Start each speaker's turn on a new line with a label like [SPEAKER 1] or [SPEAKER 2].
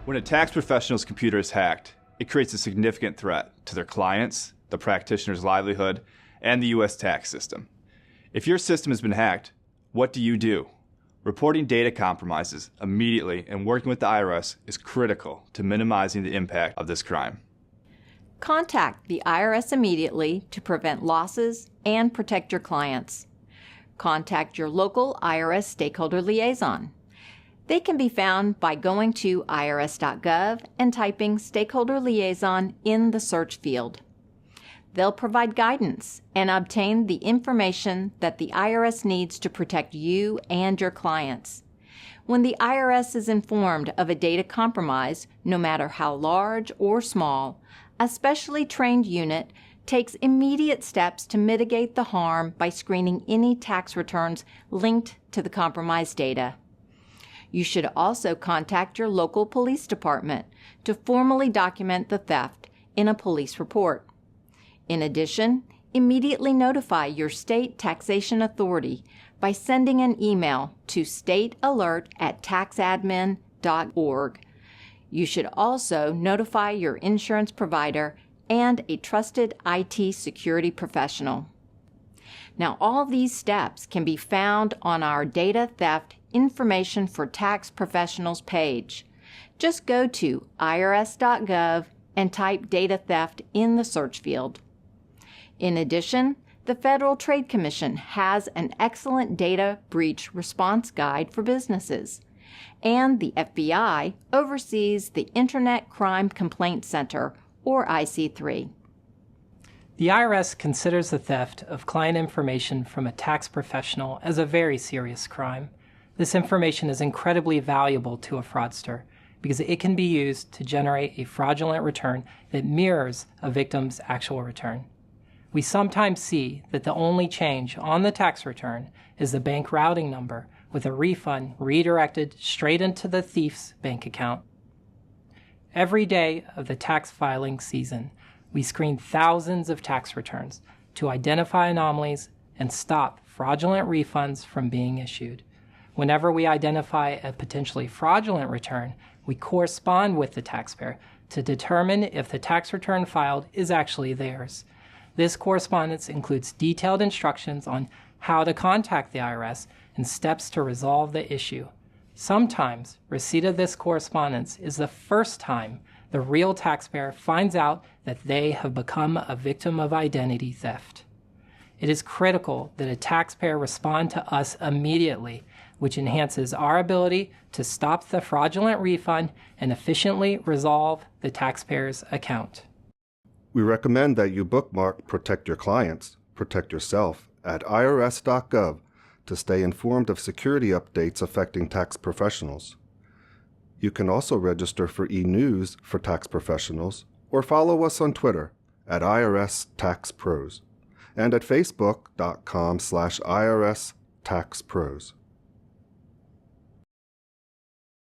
[SPEAKER 1] When a tax professional's computer is hacked, it creates a significant threat to their clients, the practitioner's livelihood, and the U.S. tax system. If your system has been hacked, what do? Reporting data compromises immediately and working with the IRS is critical to minimizing the impact of this crime.
[SPEAKER 2] Contact the IRS immediately to prevent losses and protect your clients. Contact your local IRS stakeholder liaison. They can be found by going to irs.gov and typing Stakeholder Liaison in the search field. They'll provide guidance and obtain the information that the IRS needs to protect you and your clients. When the IRS is informed of a data compromise, no matter how large or small, a specially trained unit takes immediate steps to mitigate the harm by screening any tax returns linked to the compromised data. You should also contact your local police department to formally document the theft in a police report. In addition, immediately notify your state taxation authority by sending an email to statealert@taxadmin.org. You should also notify your insurance provider and a trusted IT security professional. Now, all these steps can be found on our Data Theft Information for Tax Professionals page. Just go to irs.gov and type data theft in the search field. In addition, the Federal Trade Commission has an excellent data breach response guide for businesses, and the FBI oversees the Internet Crime Complaint Center, or IC3.
[SPEAKER 3] The IRS considers the theft of client information from a tax professional as a very serious crime. This information is incredibly valuable to a fraudster because it can be used to generate a fraudulent return that mirrors a victim's actual return. We sometimes see that the only change on the tax return is the bank routing number, with a refund redirected straight into the thief's bank account. Every day of the tax filing season, we screen thousands of tax returns to identify anomalies and stop fraudulent refunds from being issued. Whenever we identify a potentially fraudulent return, we correspond with the taxpayer to determine if the tax return filed is actually theirs. This correspondence includes detailed instructions on how to contact the IRS and steps to resolve the issue. Sometimes, receipt of this correspondence is the first time the real taxpayer finds out that they have become a victim of identity theft. It is critical that a taxpayer respond to us immediately, which enhances our ability to stop the fraudulent refund and efficiently resolve the taxpayer's account.
[SPEAKER 4] We recommend that you bookmark Protect Your Clients, Protect Yourself at irs.gov to stay informed of security updates affecting tax professionals. You can also register for e-news for tax professionals or follow us on Twitter at IRS Tax Pros and at facebook.com/IRS Tax Pros.